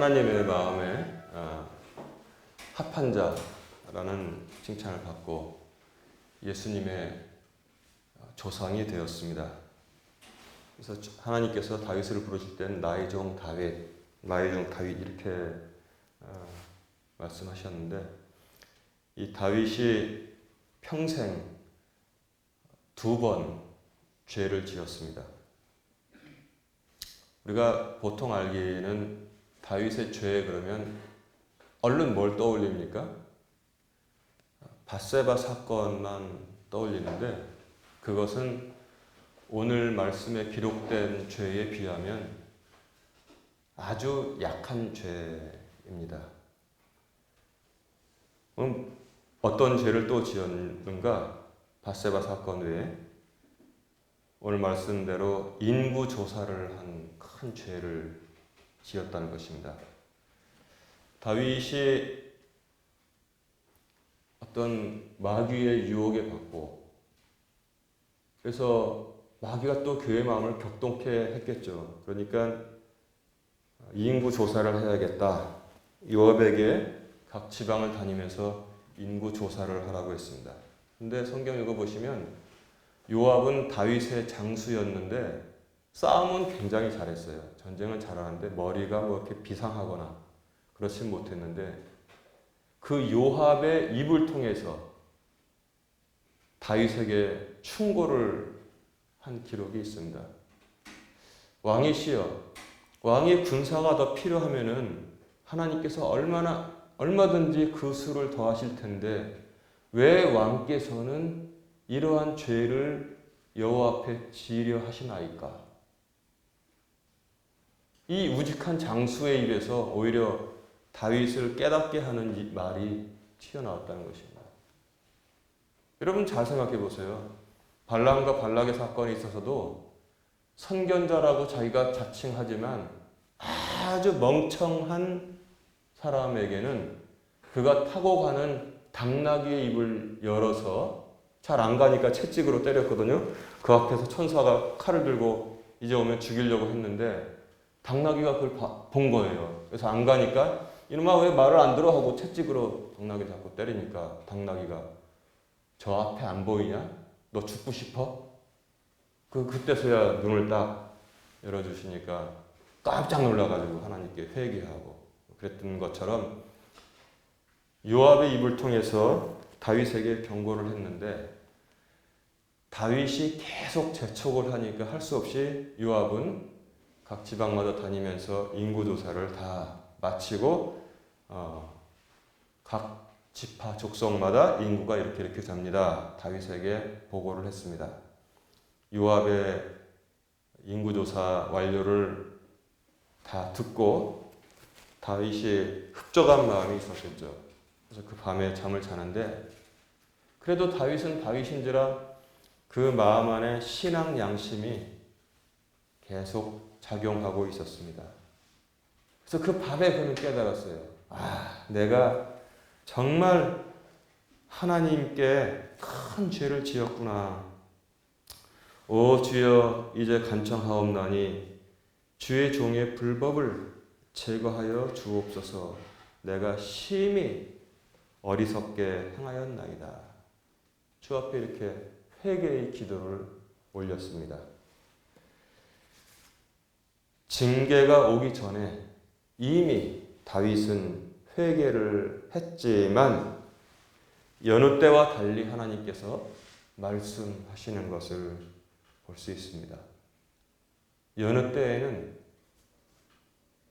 하나님의 마음에 합한 자라는 칭찬을 받고 예수님의 조상이 되었습니다. 그래서 하나님께서 다윗을 부르실 때는 나의 종 다윗 이렇게 말씀하셨는데, 이 다윗이 평생 2번 죄를 지었습니다. 우리가 보통 알기에는 다윗의 죄 그러면 얼른 뭘 떠올립니까? 밧세바 사건만 떠올리는데, 그것은 오늘 말씀에 기록된 죄에 비하면 아주 약한 죄입니다. 그럼 어떤 죄를 또 지었는가? 밧세바 사건 외에 오늘 말씀대로 인구 조사를 한 큰 죄를 지었다는 것입니다. 다윗이 어떤 마귀의 유혹에 받고, 그래서 마귀가 또 그의 마음을 격동케 했겠죠. 그러니까 인구 조사를 해야겠다. 요압에게 각 지방을 다니면서 인구 조사를 하라고 했습니다. 근데 성경 읽어보시면 요압은 다윗의 장수였는데 싸움은 굉장히 잘했어요. 전쟁은 잘하는데 머리가 뭐 이렇게 비상하거나 그렇진 못했는데, 그 요압의 입을 통해서 다윗에게 충고를 한 기록이 있습니다. 왕이시여, 왕이 군사가 더 필요하면은 하나님께서 얼마든지 그 수를 더하실 텐데 왜 왕께서는 이러한 죄를 여호와 앞에 지으려 하시나이까? 이 우직한 장수의 입에서 오히려 다윗을 깨닫게 하는 말이 튀어나왔다는 것입니다. 여러분 잘 생각해 보세요. 발람과 발락의 사건에 있어서도 선견자라고 자기가 자칭하지만 아주 멍청한 사람에게는 그가 타고 가는 당나귀의 입을 열어서 잘 안 가니까 채찍으로 때렸거든요. 그 앞에서 천사가 칼을 들고 이제 오면 죽이려고 했는데 당나귀가 그걸 본 거예요. 그래서 안 가니까 이놈아 왜 말을 안 들어 하고 채찍으로 당나귀 잡고 때리니까 당나귀가 저 앞에 안 보이냐? 너 죽고 싶어? 그때서야 눈을 딱 열어주시니까 깜짝 놀라가지고 하나님께 회개하고 그랬던 것처럼 요압의 입을 통해서 다윗에게 경고를 했는데, 다윗이 계속 재촉을 하니까 할 수 없이 요압은 각 지방마다 다니면서 인구조사를 다 마치고 각 지파 족속마다 인구가 이렇게 됩니다. 다윗에게 보고를 했습니다. 요압의 인구조사 완료를 다 듣고 다윗이 흡족한 마음이 있었겠죠. 그래서 그 밤에 잠을 자는데, 그래도 다윗은 다윗인지라 그 마음 안에 신앙 양심이 계속 작용하고 있었습니다. 그래서 그 밤에 그는 깨달았어요. 내가 정말 하나님께 큰 죄를 지었구나. 오 주여, 이제 간청하옵나니 주의 종의 불법을 제거하여 주옵소서. 내가 심히 어리석게 행하였나이다. 주 앞에 이렇게 회개의 기도를 올렸습니다. 징계가 오기 전에 이미 다윗은 회개를 했지만 여느 때와 달리 하나님께서 말씀하시는 것을 볼 수 있습니다. 여느 때에는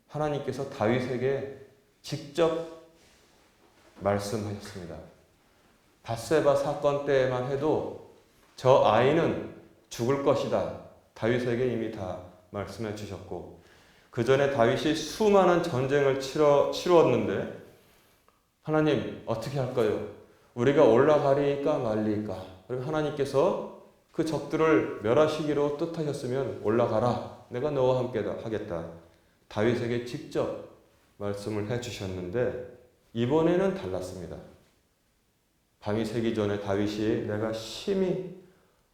하나님께서 다윗에게 직접 말씀하셨습니다. 밧세바 사건 때만 해도 저 아이는 죽을 것이다. 다윗에게 이미 다 말씀해 주셨고, 그 전에 다윗이 수많은 전쟁을 치루었는데 하나님 어떻게 할까요? 우리가 올라가리까 말리까? 그리고 하나님께서 그 적들을 멸하시기로 뜻하셨으면 올라가라. 내가 너와 함께 하겠다. 다윗에게 직접 말씀을 해 주셨는데 이번에는 달랐습니다. 밤이 새기 전에 다윗이 내가 심히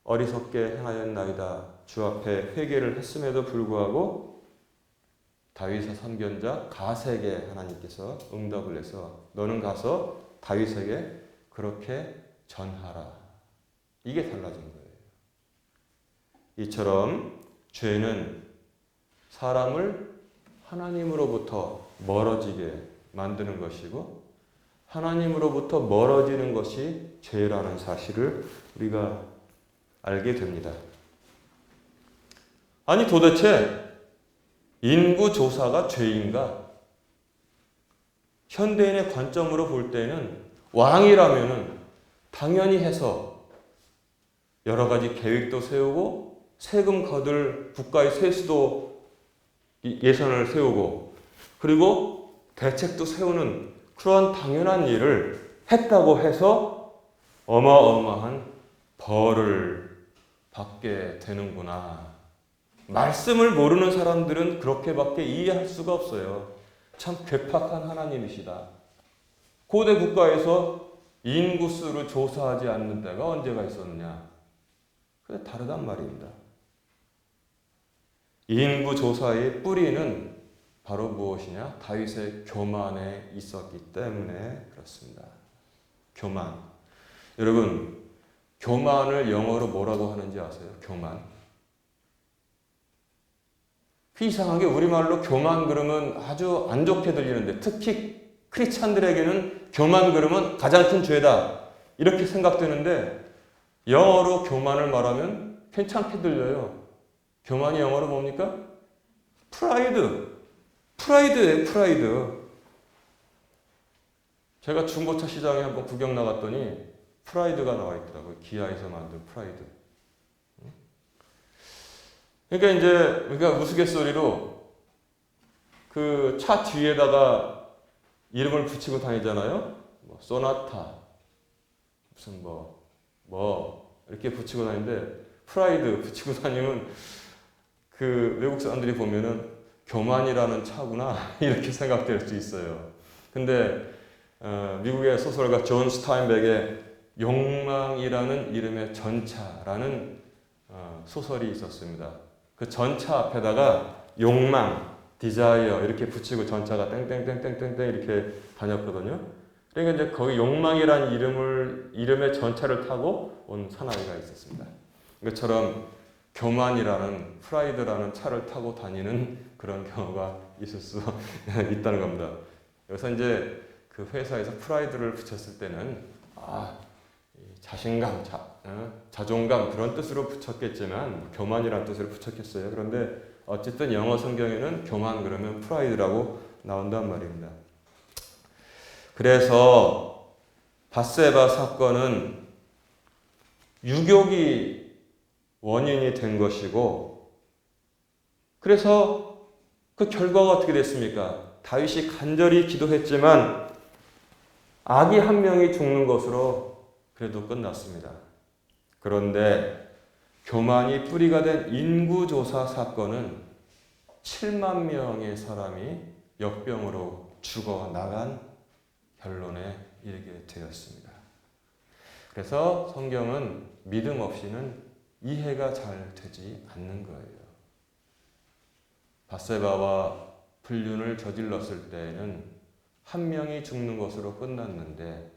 어리석게 행하였나이다. 주 앞에 회개를 했음에도 불구하고 다윗의 선견자 가세에게 하나님께서 응답을 해서 너는 가서 다윗에게 그렇게 전하라. 이게 달라진 거예요. 이처럼 죄는 사람을 하나님으로부터 멀어지게 만드는 것이고 하나님으로부터 멀어지는 것이 죄라는 사실을 우리가 알게 됩니다. 아니 도대체 인구조사가 죄인가? 현대인의 관점으로 볼 때는 왕이라면은 당연히 해서 여러 가지 계획도 세우고 세금 거둘 국가의 세수도 예산을 세우고 그리고 대책도 세우는 그러한 당연한 일을 했다고 해서 어마어마한 벌을 받게 되는구나. 말씀을 모르는 사람들은 그렇게밖에 이해할 수가 없어요. 참 괴팍한 하나님이시다. 고대 국가에서 인구수를 조사하지 않는 데가 언제가 있었느냐. 그게 다르단 말입니다. 인구조사의 뿌리는 바로 무엇이냐? 다윗의 교만에 있었기 때문에 그렇습니다. 교만. 여러분, 교만을 영어로 뭐라고 하는지 아세요? 교만. 이상하게 우리말로 교만 그러면 아주 안 좋게 들리는데 특히 크리스찬들에게는 교만 그러면 가장 큰 죄다. 이렇게 생각되는데 영어로 교만을 말하면 괜찮게 들려요. 교만이 영어로 뭡니까? 프라이드. 프라이드예요, 프라이드. 제가 중고차 시장에 한번 구경 나갔더니 프라이드가 나와 있더라고요. 기아에서 만든 프라이드. 그러니까 우리가 우스갯소리로 그 차 뒤에다가 이름을 붙이고 다니잖아요. 뭐 소나타, 무슨 이렇게 붙이고 다니는데 프라이드 붙이고 다니면 그 외국 사람들이 보면은 교만이라는 차구나 이렇게 생각될 수 있어요. 근데 미국의 소설가 존 스타인백의 욕망이라는 이름의 전차라는 소설이 있었습니다. 그 전차 앞에다가 욕망, 디자이어 이렇게 붙이고 전차가 땡땡땡땡땡땡 이렇게 다녔거든요. 그러니까 이제 거기 욕망이라는 이름의 전차를 타고 온 사나이가 있었습니다. 이것처럼 교만이라는 프라이드라는 차를 타고 다니는 그런 경우가 있을 수 있다는 겁니다. 여기서 이제 그 회사에서 프라이드를 붙였을 때는 자신감, 자존감 그런 뜻으로 붙였겠지만 교만이라는 뜻으로 붙였겠어요. 그런데 어쨌든 영어 성경에는 교만 그러면 프라이드라고 나온단 말입니다. 그래서 밧세바 사건은 유욕이 원인이 된 것이고 그래서 그 결과가 어떻게 됐습니까? 다윗이 간절히 기도했지만 아기 한 명이 죽는 것으로 그래도 끝났습니다. 그런데 교만이 뿌리가 된 인구조사 사건은 7만 명의 사람이 역병으로 죽어나간 결론에 이르게 되었습니다. 그래서 성경은 믿음 없이는 이해가 잘 되지 않는 거예요. 밧세바와 불륜을 저질렀을 때에는 한 명이 죽는 것으로 끝났는데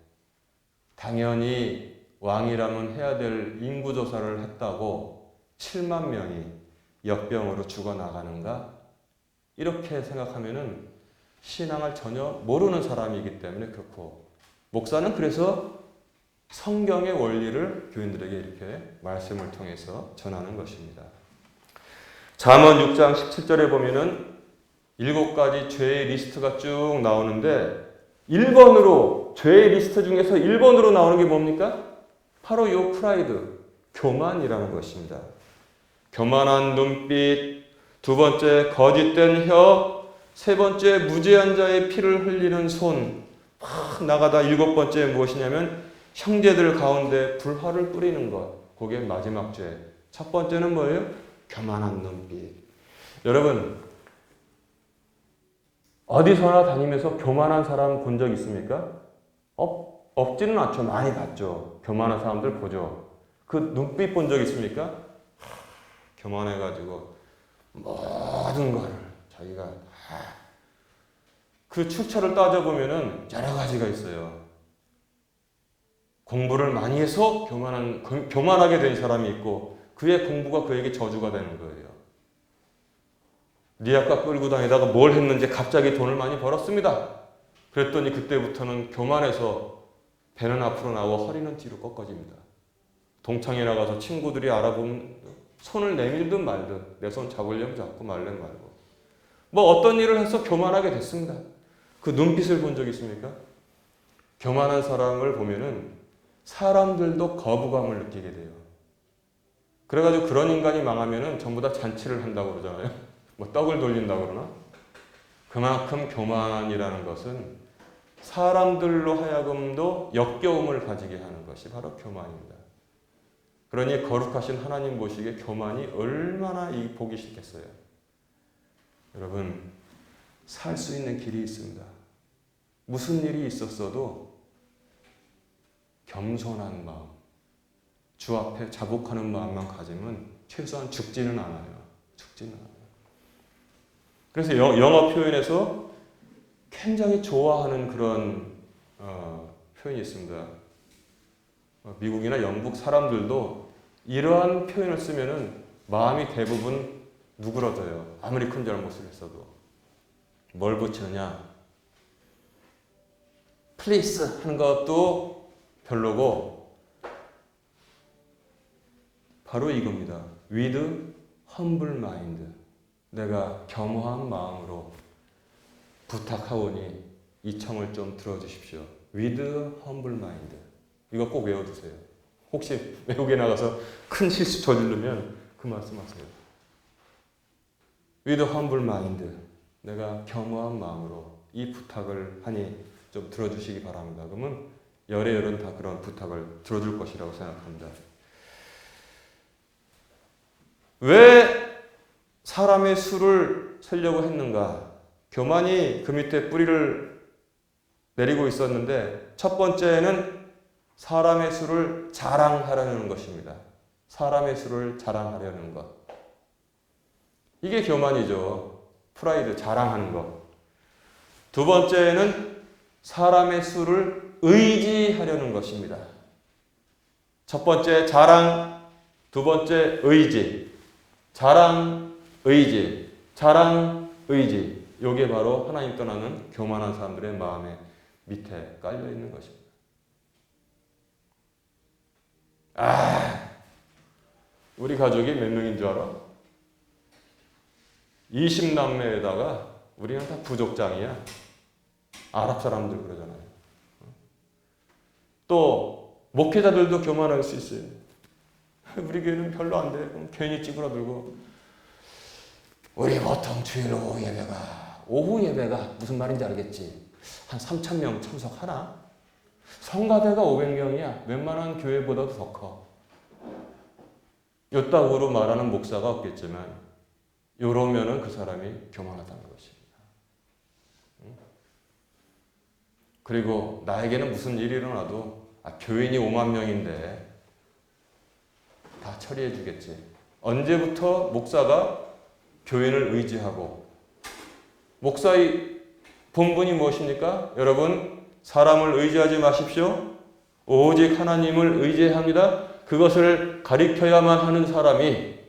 당연히 왕이라면 해야 될 인구조사를 했다고 7만 명이 역병으로 죽어나가는가? 이렇게 생각하면은 신앙을 전혀 모르는 사람이기 때문에 그렇고 목사는 그래서 성경의 원리를 교인들에게 이렇게 말씀을 통해서 전하는 것입니다. 잠언 6장 17절에 보면은 7가지 죄의 리스트가 쭉 나오는데 1번으로 죄의 리스트 중에서 1번으로 나오는 게 뭡니까? 바로 이 프라이드, 교만이라는 것입니다. 교만한 눈빛, 두 번째 거짓된 혀, 세 번째 무죄한 자의 피를 흘리는 손, 막 나가다 7번째 무엇이냐면 형제들 가운데 불화를 뿌리는 것. 그게 마지막 죄. 첫 번째는 뭐예요? 교만한 눈빛. 여러분 어디서나 다니면서 교만한 사람 본 적 있습니까? 없지는 않죠. 많이 봤죠. 교만한 사람들 보죠. 그 눈빛 본 적 있습니까? 교만해가지고 모든 걸 자기가 그 출처를 따져보면은 여러 가지가 있어요. 공부를 많이 해서 교만하게 된 사람이 있고 그의 공부가 그에게 저주가 되는 거예요. 니아까 끌고 다니다가 뭘 했는지 갑자기 돈을 많이 벌었습니다. 그랬더니 그때부터는 교만해서 배는 앞으로 나오고 허리는 뒤로 꺾어집니다. 동창회 나가서 친구들이 알아보면 손을 내밀든 말든 내 손 잡으려면 잡고 말려면 말고 뭐 어떤 일을 해서 교만하게 됐습니다. 그 눈빛을 본 적 있습니까? 교만한 사람을 보면은 사람들도 거부감을 느끼게 돼요. 그래가지고 그런 인간이 망하면은 전부 다 잔치를 한다고 그러잖아요. 뭐 떡을 돌린다고 그러나? 그만큼 교만이라는 것은 사람들로 하여금도 역겨움을 가지게 하는 것이 바로 교만입니다. 그러니 거룩하신 하나님 보시기에 교만이 얼마나 보기 싫겠어요. 여러분, 살 수 있는 길이 있습니다. 무슨 일이 있었어도 겸손한 마음, 주 앞에 자복하는 마음만 가지면 최소한 죽지는 않아요. 죽지는 않아요. 그래서 영어 표현에서 굉장히 좋아하는 그런 표현이 있습니다. 미국이나 영국 사람들도 이러한 표현을 쓰면은 마음이 대부분 누그러져요. 아무리 큰 잘못을 했어도. 뭘 붙이느냐? please 하는 것도 별로고 바로 이겁니다. with humble mind. 내가 겸허한 마음으로 부탁하오니 이 청을 좀 들어주십시오. with humble mind. 이거 꼭 외워두세요. 혹시 외국에 나가서 큰 실수 저지르면 그 말씀하세요. with humble mind. 내가 겸허한 마음으로 이 부탁을 하니 좀 들어주시기 바랍니다. 그러면 열은 다 그런 부탁을 들어줄 것이라고 생각합니다. 왜 사람의 수를 세려고 했는가? 교만이 그 밑에 뿌리를 내리고 있었는데 첫 번째는 사람의 수를 자랑하려는 것입니다. 사람의 수를 자랑하려는 것. 이게 교만이죠. 프라이드, 자랑하는 것. 두 번째는 사람의 수를 의지하려는 것입니다. 첫 번째 자랑, 두 번째 의지. 자랑, 의지. 자랑, 의지. 이게 바로 하나님 떠나는 교만한 사람들의 마음의 밑에 깔려 있는 것입니다. 우리 가족이 몇 명인 줄 알아? 20남매에다가 우리는 다 부족장이야. 아랍 사람들 그러잖아요. 또 목회자들도 교만할 수 있어요. 우리 교회는 별로 안 돼. 그럼 괜히 찌그러들고 우리 보통 주일 오후 예배가 무슨 말인지 알겠지? 한 3,000명 참석하나? 성가대가 500명이야. 웬만한 교회보다도 더 커. 요따구로 말하는 목사가 없겠지만 요러면은 그 사람이 교만하다는 것입니다. 그리고 나에게는 무슨 일이 일어나도 교인이 5만 명인데 다 처리해 주겠지. 언제부터 목사가 교인을 의지하고 목사의 본분이 무엇입니까? 여러분, 사람을 의지하지 마십시오. 오직 하나님을 의지합니다. 그것을 가리켜야만 하는 사람이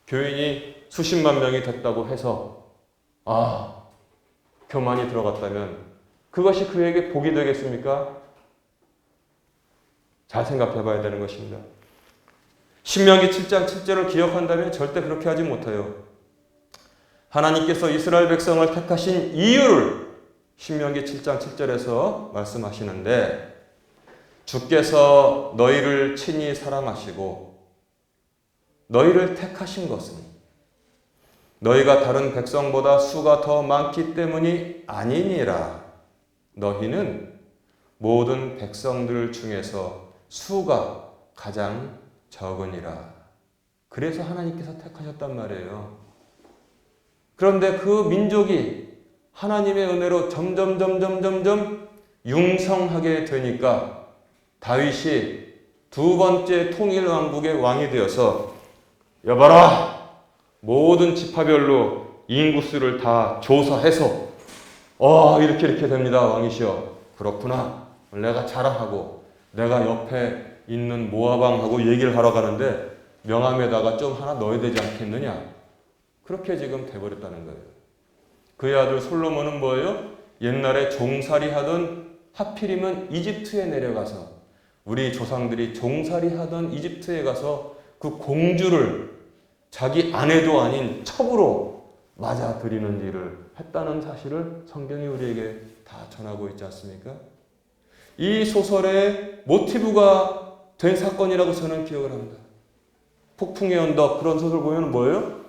교인이 수십만 명이 됐다고 해서 교만이 들어갔다면 그것이 그에게 복이 되겠습니까? 잘 생각해 봐야 되는 것입니다. 신명기 7장 7절을 기억한다면 절대 그렇게 하지 못해요. 하나님께서 이스라엘 백성을 택하신 이유를 신명기 7장 7절에서 말씀하시는데 주께서 너희를 친히 사랑하시고 너희를 택하신 것은 너희가 다른 백성보다 수가 더 많기 때문이 아니니라. 너희는 모든 백성들 중에서 수가 가장 적으니라. 그래서 하나님께서 택하셨단 말이에요. 그런데 그 민족이 하나님의 은혜로 점점 융성하게 되니까 다윗이 두 번째 통일 왕국의 왕이 되어서 여봐라, 모든 지파별로 인구수를 다 조사해서 이렇게 됩니다. 왕이시여. 그렇구나. 내가 자랑하고 내가 옆에 있는 모아방하고 얘기를 하러 가는데 명함에다가 좀 하나 넣어야 되지 않겠느냐. 그렇게 지금 돼버렸다는 거예요. 그의 아들 솔로몬은 뭐예요? 옛날에 종살이 하던, 하필이면 이집트에 내려가서 우리 조상들이 종살이 하던 이집트에 가서 그 공주를 자기 아내도 아닌 첩으로 맞아들이는 일을 했다는 사실을 성경이 우리에게 다 전하고 있지 않습니까? 이 소설의 모티브가 된 사건이라고 저는 기억을 합니다. 폭풍의 언덕, 그런 소설 보면 뭐예요?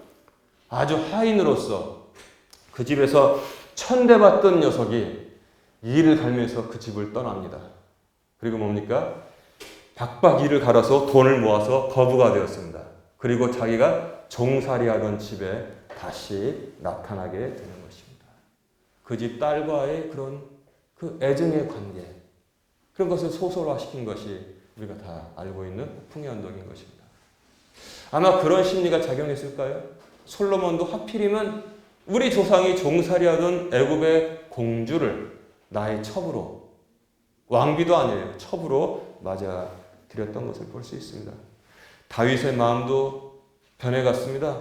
아주 하인으로서 그 집에서 천대받던 녀석이 일을 갈면서 그 집을 떠납니다. 그리고 뭡니까? 박박 일을 갈아서 돈을 모아서 거부가 되었습니다. 그리고 자기가 종살이하던 집에 다시 나타나게 되는 것입니다. 그 집 딸과의 그런 그 애증의 관계, 그런 것을 소설화시킨 것이 우리가 다 알고 있는 폭풍의 언덕인 것입니다. 아마 그런 심리가 작용했을까요? 솔로몬도 하필이면 우리 조상이 종살이하던 애굽의 공주를 나의 첩으로, 왕비도 아니에요, 첩으로 맞아 드렸던 것을 볼 수 있습니다. 다윗의 마음도 변해갔습니다.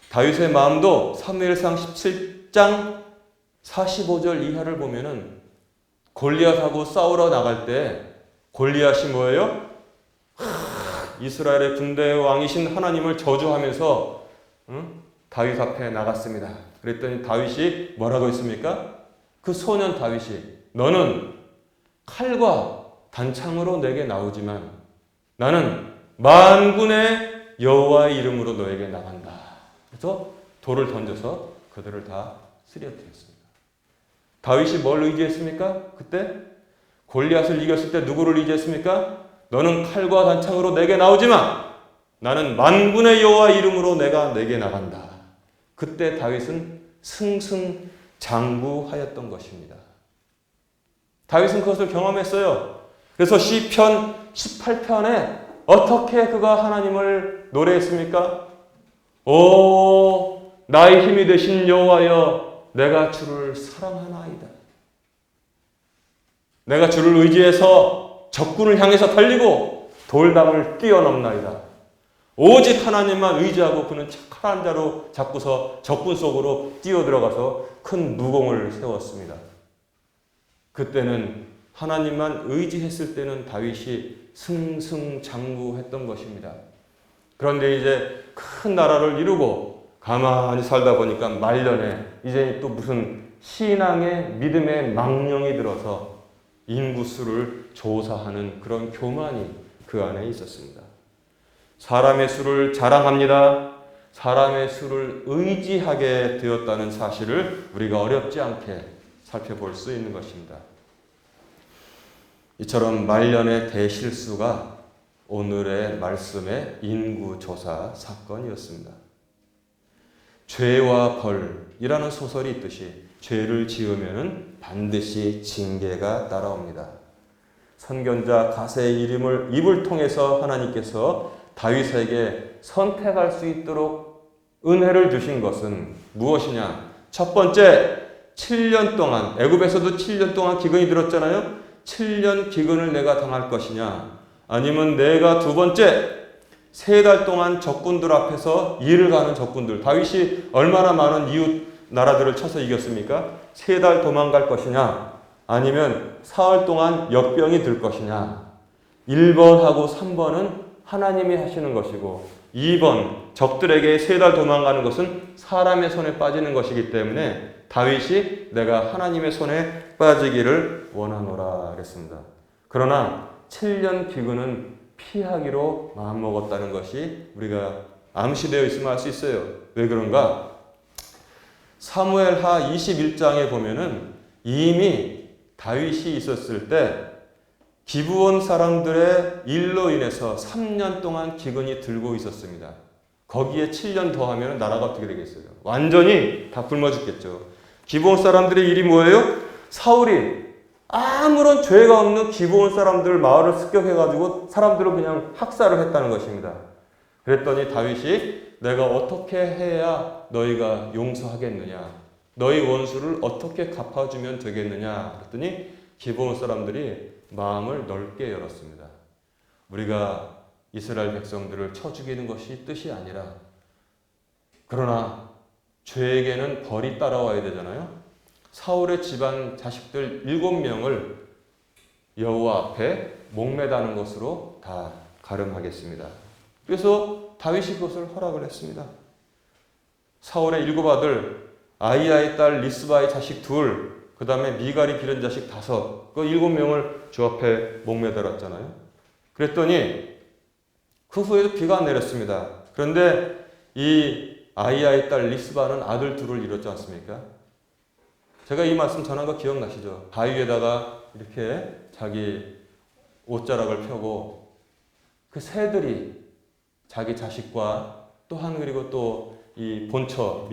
다윗의 마음도 사무엘상 17장 45절 이하를 보면은 골리앗하고 싸우러 나갈 때 골리앗이 뭐예요? 이스라엘의 군대의 왕이신 하나님을 저주하면서 다윗 앞에 나갔습니다. 그랬더니 다윗이 뭐라고 했습니까? 그 소년 다윗이 너는 칼과 단창으로 내게 나오지만 나는 만군의 여호와의 이름으로 너에게 나간다. 그래서 돌을 던져서 그들을 다 쓰러뜨렸습니다. 다윗이 뭘 의지했습니까? 그때 골리앗을 이겼을 때 누구를 의지했습니까? 너는 칼과 단창으로 내게 나오지만 나는 만군의 여호와의 이름으로 내게 나간다. 그때 다윗은 승승장구하였던 것입니다. 다윗은 그것을 경험했어요. 그래서 시편 18편에 어떻게 그가 하나님을 노래했습니까? 오, 나의 힘이 되신 여호와여, 내가 주를 사랑하나이다. 내가 주를 의지해서 적군을 향해서 달리고 돌담을 뛰어넘나이다. 오직 하나님만 의지하고 그는 착한 자로 잡고서 적군 속으로 뛰어들어가서 큰 무공을 세웠습니다. 그때는 하나님만 의지했을 때는 다윗이 승승장구했던 것입니다. 그런데 이제 큰 나라를 이루고 가만히 살다 보니까 말년에 이제 또 무슨 신앙의 믿음의 망령이 들어서 인구수를 조사하는 그런 교만이 그 안에 있었습니다. 사람의 수를 자랑합니다. 사람의 수를 의지하게 되었다는 사실을 우리가 어렵지 않게 살펴볼 수 있는 것입니다. 이처럼 말년의 대실수가 오늘의 말씀의 인구조사 사건이었습니다. 죄와 벌이라는 소설이 있듯이 죄를 지으면 반드시 징계가 따라옵니다. 선견자 가세의 입을 통해서 하나님께서 다윗에게 선택할 수 있도록 은혜를 주신 것은 무엇이냐? 첫 번째, 7년 동안, 애굽에서도 7년 동안 기근이 들었잖아요. 7년 기근을 내가 당할 것이냐? 아니면 내가 두 번째, 3달 동안 적군들 앞에서 일을 가는 적군들. 다윗이 얼마나 많은 이웃 나라들을 쳐서 이겼습니까? 3달 도망갈 것이냐? 아니면 사흘 동안 역병이 들 것이냐? 1번하고 3번은 하나님이 하시는 것이고 2번 적들에게 3달 도망가는 것은 사람의 손에 빠지는 것이기 때문에 다윗이 내가 하나님의 손에 빠지기를 원하노라 그랬습니다. 그러나 7년 기근은 피하기로 마음먹었다는 것이 우리가 암시되어 있으면 알 수 있어요. 왜 그런가? 사무엘하 21장에 보면은 이미 다윗이 있었을 때 기브온 사람들의 일로 인해서 3년 동안 기근이 들고 있었습니다. 거기에 7년 더하면 나라가 어떻게 되겠어요? 완전히 다 굶어 죽겠죠. 기브온 사람들의 일이 뭐예요? 사울이 아무런 죄가 없는 기브온 사람들 마을을 습격해가지고 사람들을 그냥 학살을 했다는 것입니다. 그랬더니 다윗이 내가 어떻게 해야 너희가 용서하겠느냐? 너희 원수를 어떻게 갚아주면 되겠느냐? 그랬더니 기브온 사람들이 마음을 넓게 열었습니다. 우리가 이스라엘 백성들을 쳐 죽이는 것이 뜻이 아니라, 그러나 죄에게는 벌이 따라와야 되잖아요. 사울의 집안 자식들 7명을 여호와 앞에 목매다는 것으로 다 가름하겠습니다. 그래서 다윗이 그것을 허락을 했습니다. 사울의 7 아들, 아이야의 딸 리스바의 자식 2, 그 다음에 미갈이 기른 자식 5, 그 7명을 주 앞에 목매달았잖아요. 그랬더니 그 후에도 비가 안 내렸습니다. 그런데 이 아이야의 딸 리스바는 아들 2를 잃었지 않습니까? 제가 이 말씀 전한 거 기억나시죠? 바위 위에다가 이렇게 자기 옷자락을 펴고 그 새들이 자기 자식과 또한, 그리고 또 이 본처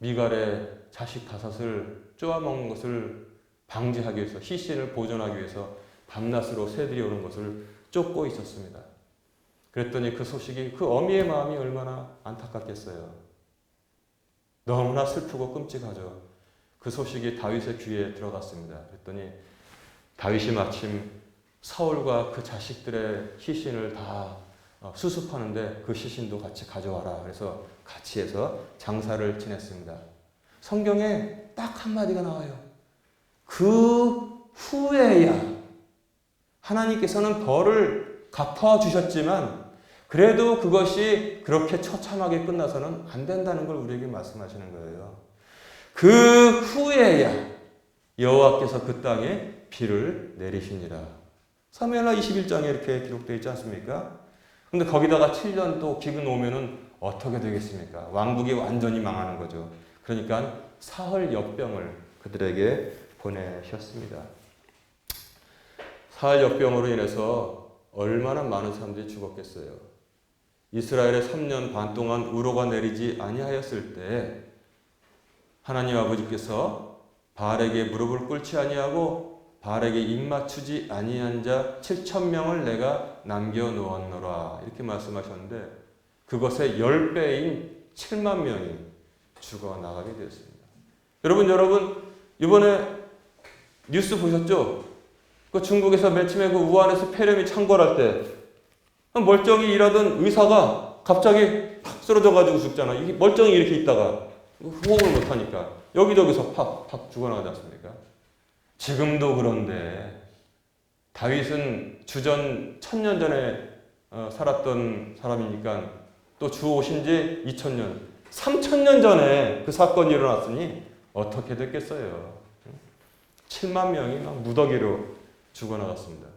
미갈의 자식 5을 쪼아먹는 것을 방지하기 위해서, 희신을 보존하기 위해서 밤낮으로 새들이 오는 것을 쫓고 있었습니다. 그랬더니 그 소식이, 그 어미의 마음이 얼마나 안타깝겠어요. 너무나 슬프고 끔찍하죠. 그 소식이 다윗의 귀에 들어갔습니다. 그랬더니 다윗이 마침 사울과 그 자식들의 희신을 다 수습하는데 그 시신도 같이 가져와라. 그래서 같이 해서 장사를 지냈습니다. 성경에 딱 한마디가 나와요. 그 후에야 하나님께서는 벌을 갚아주셨지만 그래도 그것이 그렇게 처참하게 끝나서는 안 된다는 걸 우리에게 말씀하시는 거예요. 그 후에야 여호와께서 그 땅에 비를 내리시니라. 사무엘하 21장에 이렇게 기록되어 있지 않습니까? 근데 거기다가 7년 또 기근 오면은 어떻게 되겠습니까? 왕국이 완전히 망하는 거죠. 그러니까 사흘 역병을 그들에게 보내셨습니다. 사흘 역병으로 인해서 얼마나 많은 사람들이 죽었겠어요. 이스라엘에 3년 반 동안 우로가 내리지 아니하였을 때 하나님 아버지께서 바알에게 무릎을 꿇지 아니하고 바알에게 입맞추지 아니한 자 7,000명을 내가 남겨놓았노라, 이렇게 말씀하셨는데 그것의 10배인 7만 명이 죽어나가게 되었습니다. 여러분 이번에 뉴스 보셨죠? 그 중국에서 맨 처음에 그 우한에서 폐렴이 창궐할 때 멀쩡히 일하던 의사가 갑자기 팍 쓰러져가지고 죽잖아. 이게 멀쩡히 이렇게 있다가 호흡을 못하니까 여기저기서 팍 죽어나가지 않습니까? 지금도 그런데 다윗은 주전 1000년 전에 살았던 사람이니까 또 주 오신 지 2000년, 3000년 전에 그 사건이 일어났으니 어떻게 됐겠어요? 7만 명이 막 무더기로 죽어나갔습니다.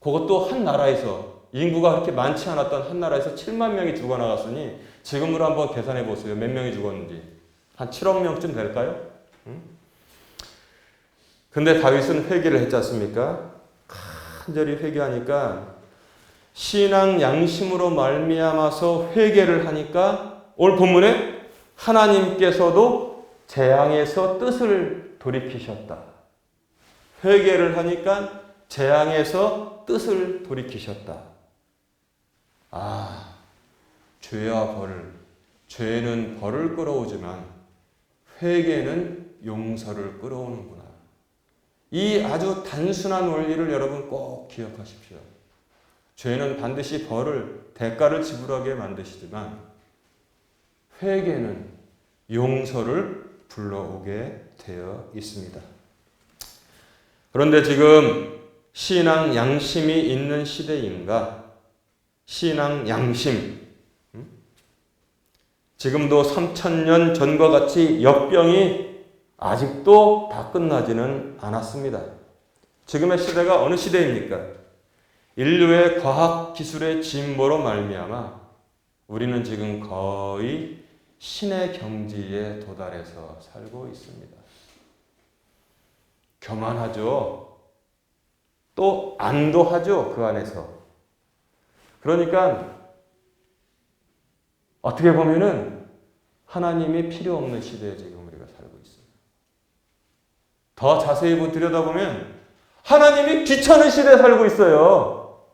그것도 한 나라에서, 인구가 그렇게 많지 않았던 한 나라에서 7만 명이 죽어나갔으니 지금으로 한번 계산해 보세요. 몇 명이 죽었는지. 한 7억 명쯤 될까요? 근데 다윗은 회개를 했지 않습니까? 간절히 회개하니까 신앙 양심으로 말미암아서 회개를 하니까 오늘 본문에 하나님께서도 재앙에서 뜻을 돌이키셨다. 회개를 하니까 재앙에서 뜻을 돌이키셨다. 아, 죄와 벌, 죄는 벌을 끌어오지만 회개는 용서를 끌어오는구나. 이 아주 단순한 원리를 여러분 꼭 기억하십시오. 죄는 반드시 벌을, 대가를 지불하게 만드시지만 회개는 용서를 불러오게 되어 있습니다. 그런데 지금 신앙 양심이 있는 시대인가? 신앙 양심. 지금도 3000년 전과 같이 역병이 아직도 다 끝나지는 않았습니다. 지금의 시대가 어느 시대입니까? 인류의 과학 기술의 진보로 말미암아 우리는 지금 거의 신의 경지에 도달해서 살고 있습니다. 교만하죠. 또 안도하죠. 그 안에서. 그러니까 어떻게 보면은 하나님이 필요 없는 시대에 지금 우리가 살고 있습니다. 더 자세히 들여다보면 하나님이 귀찮은 시대에 살고 있어요.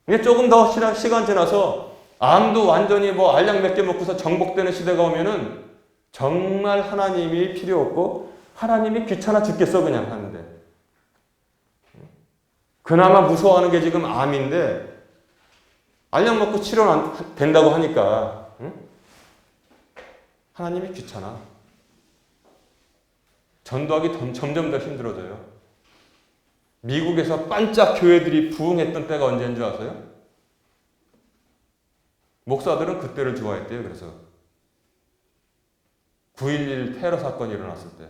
이게 조금 더 시간 지나서 암도 완전히 뭐 알약 몇 개 먹고서 정복되는 시대가 오면은 정말 하나님이 필요 없고 하나님이 귀찮아 죽겠어 그냥 하는데, 그나마 무서워하는 게 지금 암인데 알약 먹고 치료 안 된다고 하니까 하나님이 귀찮아. 전도하기 점점 더 힘들어져요. 미국에서 반짝 교회들이 부흥했던 때가 언제인 줄 아세요? 목사들은 그때를 좋아했대요. 그래서 9.11 테러 사건이 일어났을 때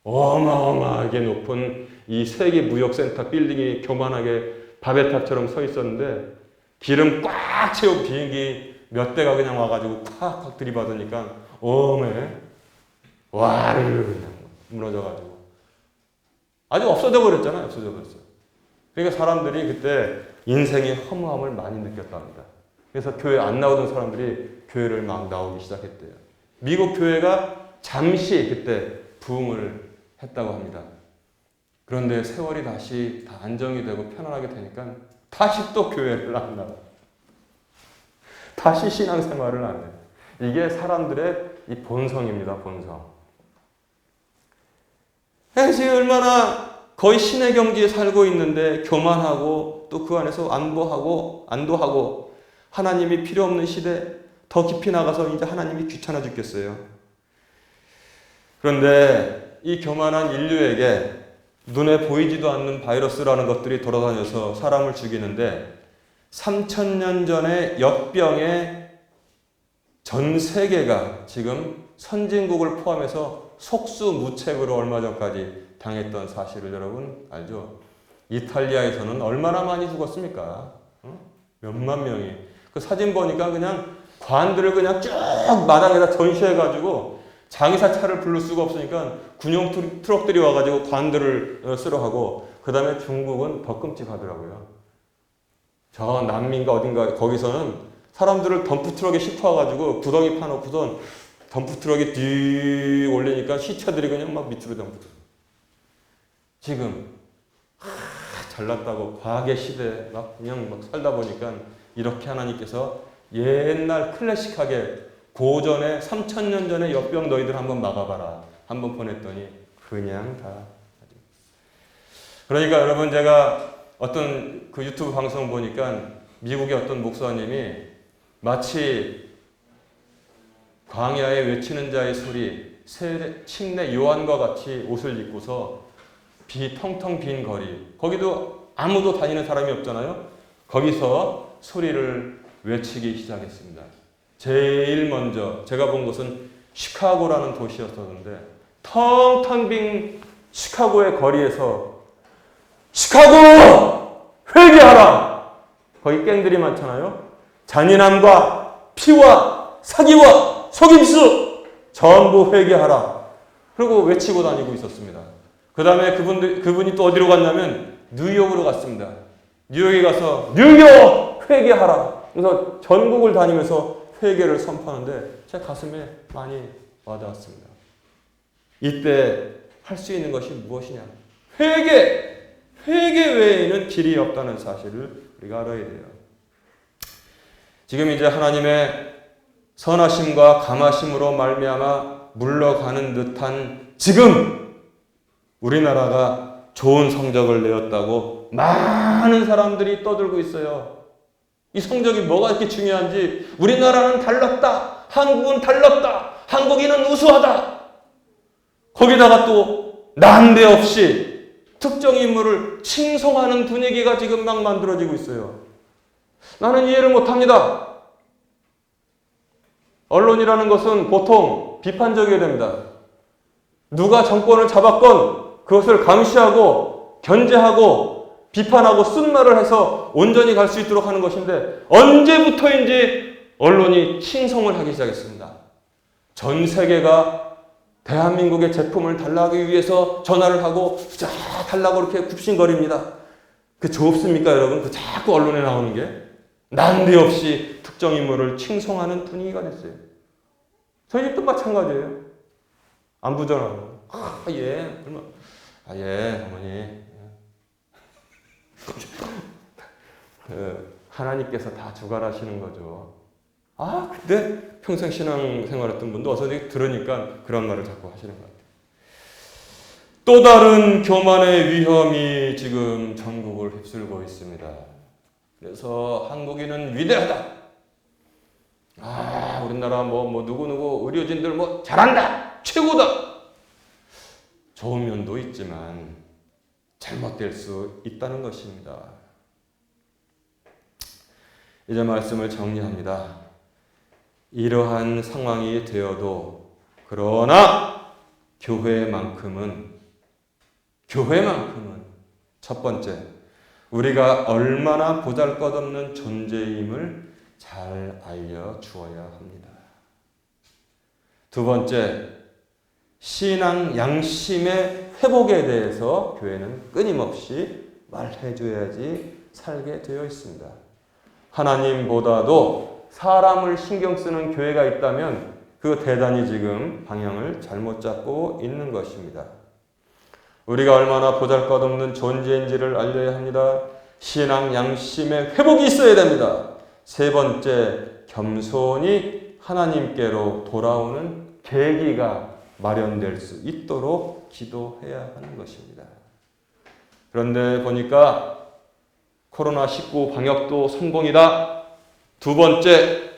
어마어마하게 높은 이 세계 무역센터 빌딩이 교만하게 바벨탑처럼 서 있었는데 기름 꽉 채운 비행기 몇 대가 그냥 와가지고 콱콱 들이받으니까 어메 와르르 그냥 무너져가지고 아주 없어져 버렸잖아요. 없어져 버렸어요. 그러니까 사람들이 그때 인생의 허무함을 많이 느꼈답니다. 그래서 교회 안 나오던 사람들이 교회를 막 나오기 시작했대요. 미국 교회가 잠시 그때 부흥을 했다고 합니다. 그런데 세월이 다시 다 안정이 되고 편안하게 되니까 다시 또 교회를 안 나와. 다시 신앙생활을 안 해. 이게 사람들의 이 본성입니다. 본성. 지금 얼마나 거의 신의 경지에 살고 있는데 교만하고 또 그 안에서 안도하고 하나님이 필요 없는 시대, 더 깊이 나가서 이제 하나님이 귀찮아 죽겠어요. 그런데 이 교만한 인류에게 눈에 보이지도 않는 바이러스라는 것들이 돌아다녀서 사람을 죽이는데 3000년 전의 역병에 전 세계가 지금 선진국을 포함해서 속수무책으로 얼마 전까지 당했던 사실을 여러분 알죠? 이탈리아에서는 얼마나 많이 죽었습니까? 몇만 명이. 그 사진 보니까 그냥 관들을 그냥 쭉 마당에다 전시해가지고 장의사 차를 부를 수가 없으니까 군용 트럭들이 와가지고 관들을 쓸어가고, 그 다음에 중국은 더 끔찍하더라고요. 저 난민가 어딘가 거기서는 사람들을 덤프트럭에 싣고와가지고 구덩이 파놓고선 덤프트럭이 뒤 올리니까 시체들이 그냥 막 밑으로 덤프트. 지금 잘났다고 과학의 시대에 막 그냥 막 살다 보니까 이렇게 하나님께서 옛날 클래식하게 고전에 3000년 전에 역병 너희들 한번 막아봐라 한번 보냈더니 그냥 다. 그러니까 여러분, 제가 어떤 그 유튜브 방송 보니까 미국의 어떤 목사님이 마치 광야에 외치는 자의 소리, 침례 요한과 같이 옷을 입고서 텅텅 빈 거리, 거기도 아무도 다니는 사람이 없잖아요. 거기서 소리를 외치기 시작했습니다. 제일 먼저 제가 본 곳은 시카고라는 도시였었는데 텅텅 빈 시카고의 거리에서 시카고! 회개하라! 거기 갱들이 많잖아요. 잔인함과 피와 사기와 속임수 전부 회개하라. 그리고 외치고 다니고 있었습니다. 그 다음에 그분이 또 어디로 갔냐면 뉴욕으로 갔습니다. 뉴욕에 가서 뉴욕! 회개하라. 그래서 전국을 다니면서 회개를 선포하는데 제 가슴에 많이 와닿았습니다. 이때 할 수 있는 것이 무엇이냐? 회개! 회개 외에는 길이 없다는 사실을 우리가 알아야 돼요. 지금 이제 하나님의 선하심과 감하심으로 말미암아 물러가는 듯한 지금 우리나라가 좋은 성적을 내었다고 많은 사람들이 떠들고 있어요. 이 성적이 뭐가 이렇게 중요한지, 우리나라는 달랐다, 한국은 달랐다, 한국인은 우수하다. 거기다가 또 난데없이 특정 인물을 칭송하는 분위기가 지금 막 만들어지고 있어요. 나는 이해를 못합니다. 언론이라는 것은 보통 비판적이어야 됩니다. 누가 정권을 잡았건 그것을 감시하고 견제하고 비판하고 쓴 말을 해서 온전히 갈 수 있도록 하는 것인데, 언제부터인지 언론이 칭송을 하기 시작했습니다. 전 세계가 대한민국의 제품을 달라기 위해서 전화를 하고 자 달라고 이렇게 굽신거립니다. 그 좋습니까 여러분? 그 자꾸 언론에 나오는 게 난데없이 특정 인물을 칭송하는 분위기가 됐어요. 저희 집도 마찬가지예요. 안부 전화로 예, 예 어머니 하나님께서 다 주관하시는 거죠. 근데 평생 신앙생활했던 분도 어서 들으니까 그런 말을 자꾸 하시는 것 같아요. 또 다른 교만의 위험이 지금 전국을 휩쓸고 있습니다. 그래서 한국인은 위대하다. 우리나라 누구누구 의료진들 잘한다. 최고다. 좋은 면도 있지만 잘못될 수 있다는 것입니다. 이제 말씀을 정리합니다. 이러한 상황이 되어도 그러나 교회만큼은 첫 번째, 우리가 얼마나 보잘것없는 존재임을 잘 알려주어야 합니다. 두 번째, 신앙 양심의 회복에 대해서 교회는 끊임없이 말해줘야지 살게 되어 있습니다. 하나님보다도 사람을 신경 쓰는 교회가 있다면 그 대단히 지금 방향을 잘못 잡고 있는 것입니다. 우리가 얼마나 보잘것없는 존재인지를 알려야 합니다. 신앙 양심의 회복이 있어야 됩니다. 세 번째, 겸손히 하나님께로 돌아오는 계기가 마련될 수 있도록 기도해야 하는 것입니다. 그런데 보니까 코로나19 방역도 성공이다. 두 번째,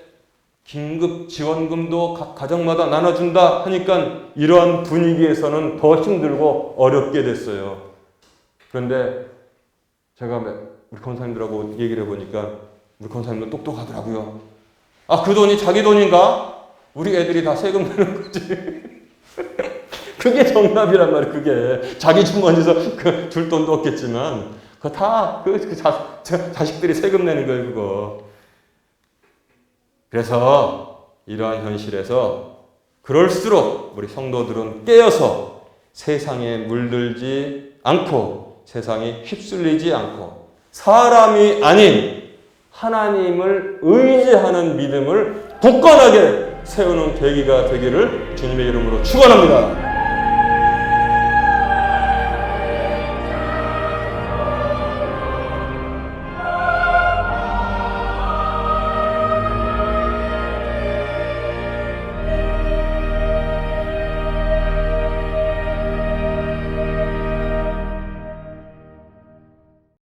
긴급 지원금도 각 가정마다 나눠준다 하니까 이러한 분위기에서는 더 힘들고 어렵게 됐어요. 그런데 제가 우리 권사님들하고 얘기를 해보니까 우리 권사님도 똑똑하더라고요. 그 돈이 자기 돈인가? 우리 애들이 다 세금 내는 거지. 그게 정답이란 말이에요. 그게 자기 주머니에서 줄 돈도 없겠지만 그거 다 자식들이 세금 내는 거예요. 그거. 그래서 이러한 현실에서 그럴수록 우리 성도들은 깨어서 세상에 물들지 않고 세상에 휩쓸리지 않고 사람이 아닌 하나님을 의지하는 믿음을 굳건하게 세우는 계기가 되기를 주님의 이름으로 축원합니다.